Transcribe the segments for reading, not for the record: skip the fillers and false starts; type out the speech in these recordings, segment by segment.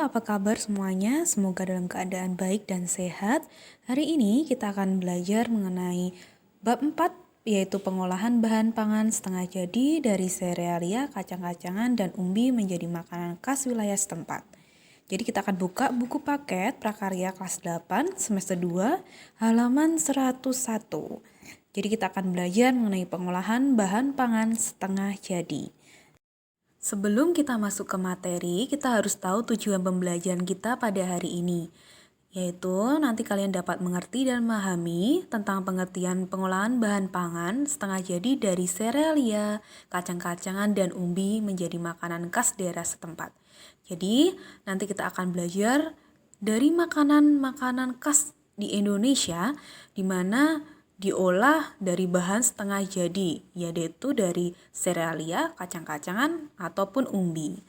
apa kabar semuanya? Semoga dalam keadaan baik dan sehat. Hari ini kita akan belajar mengenai bab 4, yaitu pengolahan bahan pangan setengah jadi dari serealia, kacang-kacangan, dan umbi menjadi makanan khas wilayah setempat. Jadi kita akan buka buku paket prakarya kelas 8 semester 2 halaman 101. Jadi kita akan belajar mengenai pengolahan bahan pangan setengah jadi. Sebelum kita masuk ke materi, kita harus tahu tujuan pembelajaran kita pada hari ini, yaitu nanti kalian dapat mengerti dan memahami tentang pengertian pengolahan bahan pangan setengah jadi dari serealia, kacang-kacangan, dan umbi menjadi makanan khas daerah setempat. Jadi, nanti kita akan belajar dari makanan-makanan khas di Indonesia, di mana diolah dari bahan setengah jadi, yaitu dari serealia, kacang-kacangan, ataupun umbi.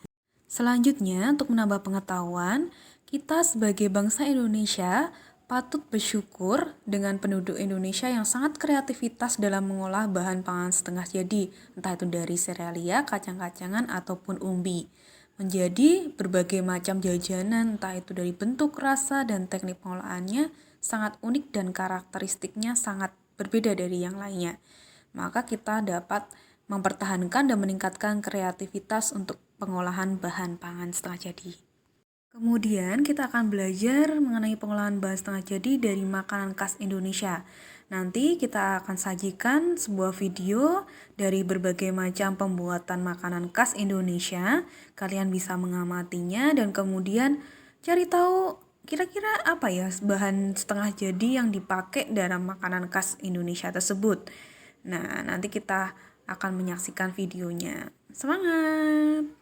Selanjutnya, untuk menambah pengetahuan, kita sebagai bangsa Indonesia patut bersyukur dengan penduduk Indonesia yang sangat kreativitas dalam mengolah bahan pangan setengah jadi, entah itu dari serealia, kacang-kacangan, ataupun umbi, menjadi berbagai macam jajanan, entah itu dari bentuk, rasa, dan teknik pengolahannya sangat unik dan karakteristiknya sangat berbeda dari yang lainnya. Maka kita dapat mempertahankan dan meningkatkan kreativitas untuk pengolahan bahan pangan setengah jadi. Kemudian kita akan belajar mengenai pengolahan bahan setengah jadi dari makanan khas Indonesia. Nanti kita akan sajikan sebuah video dari berbagai macam pembuatan makanan khas Indonesia. Kalian bisa mengamatinya dan kemudian cari tahu kira-kira apa ya bahan setengah jadi yang dipakai dalam makanan khas Indonesia tersebut. Nah, nanti kita akan menyaksikan videonya. Semangat!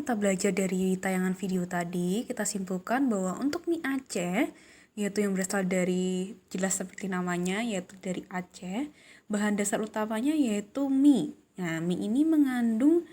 kita belajar dari tayangan video tadi, kita simpulkan bahwa untuk mie Aceh, yaitu yang berasal dari, jelas seperti namanya, yaitu dari Aceh, bahan dasar utamanya yaitu mie. Nah, mie ini mengandung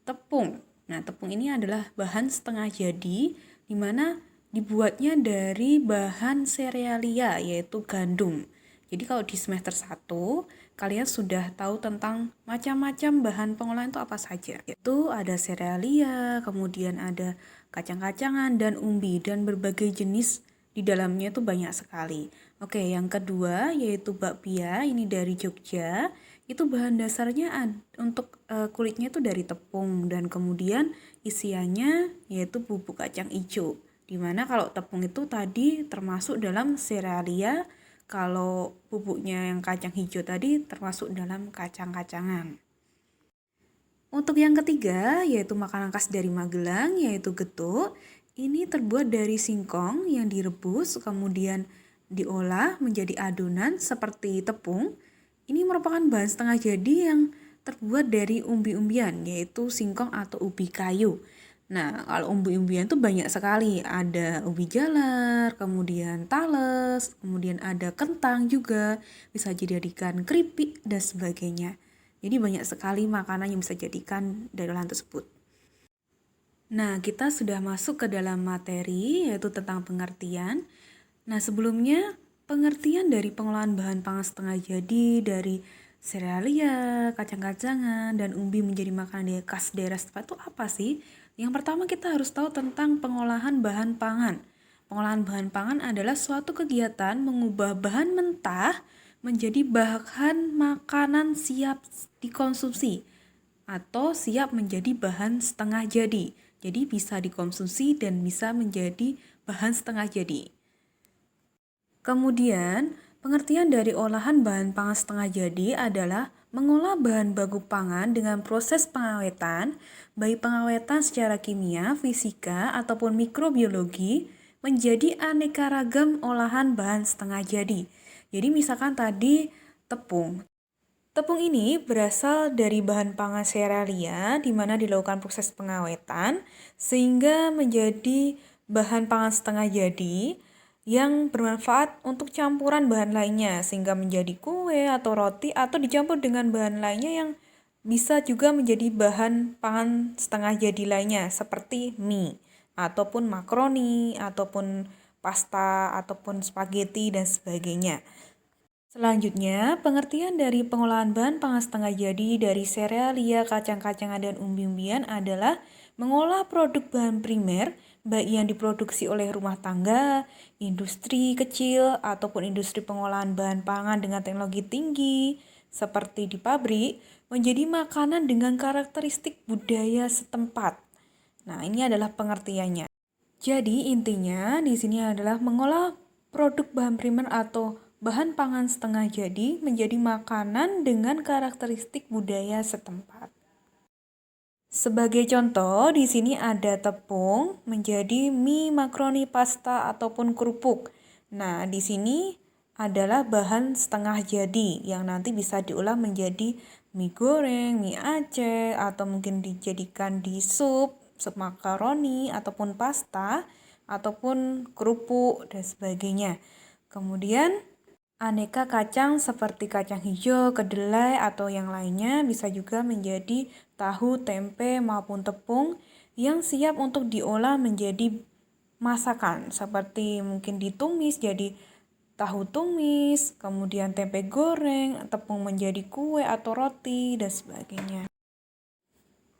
tepung. Nah, tepung ini adalah bahan setengah jadi, di mana dibuatnya dari bahan serealia, yaitu gandum. Jadi kalau di semester 1, kalian sudah tahu tentang macam-macam bahan pengolahan itu apa saja. Itu ada serealia, kemudian ada kacang-kacangan dan umbi, dan berbagai jenis di dalamnya itu banyak sekali. Oke, yang kedua yaitu bakpia, ini dari Jogja. Itu bahan dasarnya untuk kulitnya itu dari tepung, dan kemudian isiannya yaitu bubuk kacang hijau. Dimana kalau tepung itu tadi termasuk dalam serealia, kalau bubuknya yang kacang hijau tadi termasuk dalam kacang-kacangan. Untuk yang ketiga, yaitu makanan khas dari Magelang, yaitu getuk. Ini terbuat dari singkong yang direbus, kemudian diolah menjadi adonan seperti tepung. Ini merupakan bahan setengah jadi yang terbuat dari umbi-umbian, yaitu singkong atau ubi kayu. Nah, kalau umbi-umbian itu banyak sekali. Ada ubi jalar, kemudian tales, kemudian ada kentang juga. Bisa dijadikan keripik dan sebagainya. Jadi banyak sekali makanan yang bisa dijadikan dari olahan tersebut. Nah, kita sudah masuk ke dalam materi, yaitu tentang pengertian. Nah, sebelumnya pengertian dari pengolahan bahan pangan setengah jadi dari serealia, kacang-kacangan, dan umbi menjadi makanan khas daerah setempat itu apa sih? Yang pertama kita harus tahu tentang pengolahan bahan pangan. Pengolahan bahan pangan adalah suatu kegiatan mengubah bahan mentah menjadi bahan makanan siap dikonsumsi atau siap menjadi bahan setengah jadi. Jadi bisa dikonsumsi dan bisa menjadi bahan setengah jadi. Kemudian, pengertian dari olahan bahan pangan setengah jadi adalah mengolah bahan baku pangan dengan proses pengawetan, baik pengawetan secara kimia, fisika, ataupun mikrobiologi, menjadi aneka ragam olahan bahan setengah jadi. Jadi misalkan tadi tepung. Tepung ini berasal dari bahan pangan serealia di mana dilakukan proses pengawetan sehingga menjadi bahan pangan setengah jadi yang bermanfaat untuk campuran bahan lainnya sehingga menjadi kue atau roti atau dicampur dengan bahan lainnya yang bisa juga menjadi bahan pangan setengah jadi lainnya seperti mie ataupun makaroni ataupun pasta ataupun spaghetti dan sebagainya. Selanjutnya, pengertian dari pengolahan bahan pangan setengah jadi dari serealia, kacang-kacangan, dan umbi-umbian adalah mengolah produk bahan primer, baik yang diproduksi oleh rumah tangga, industri kecil, ataupun industri pengolahan bahan pangan dengan teknologi tinggi, seperti di pabrik, menjadi makanan dengan karakteristik budaya setempat. Nah, ini adalah pengertiannya. Jadi, intinya di sini adalah mengolah produk bahan primer atau bahan pangan setengah jadi menjadi makanan dengan karakteristik budaya setempat. Sebagai contoh, di sini ada tepung menjadi mie, makaroni, pasta, ataupun kerupuk. Nah, di sini adalah bahan setengah jadi yang nanti bisa diolah menjadi mie goreng, mie Aceh, atau mungkin dijadikan di sup makaroni, ataupun pasta, ataupun kerupuk, dan sebagainya. Kemudian, aneka kacang seperti kacang hijau, kedelai, atau yang lainnya bisa juga menjadi tahu, tempe, maupun tepung yang siap untuk diolah menjadi masakan seperti mungkin ditumis jadi tahu tumis, kemudian tempe goreng, tepung menjadi kue atau roti, dan sebagainya.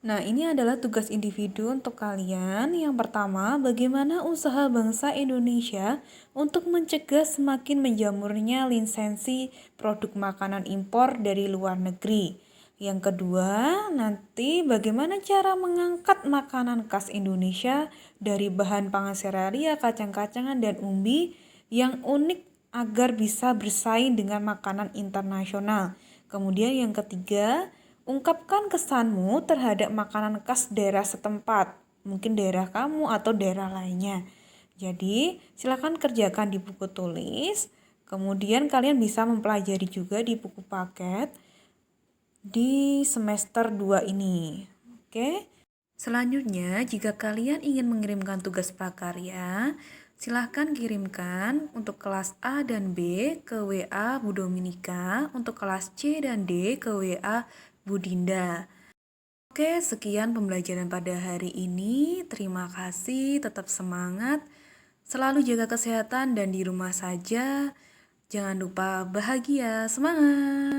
Nah, ini adalah tugas individu untuk kalian. Yang pertama, bagaimana usaha bangsa Indonesia untuk mencegah semakin menjamurnya lisensi produk makanan impor dari luar negeri. Yang kedua, nanti bagaimana cara mengangkat makanan khas Indonesia dari bahan pangan serealia, kacang-kacangan, dan umbi yang unik agar bisa bersaing dengan makanan internasional. Kemudian yang ketiga, ungkapkan kesanmu terhadap makanan khas daerah setempat, mungkin daerah kamu atau daerah lainnya. Jadi, silakan kerjakan di buku tulis. Kemudian kalian bisa mempelajari juga di buku paket di semester 2 ini. Oke? Selanjutnya, jika kalian ingin mengirimkan tugas prakarya, silahkan kirimkan untuk kelas A dan B ke WA Bu Dominika, untuk kelas C dan D ke WA Bu Dinda. Oke, sekian pembelajaran pada hari ini. Terima kasih, tetap semangat, selalu jaga kesehatan dan di rumah saja. Jangan lupa bahagia, semangat!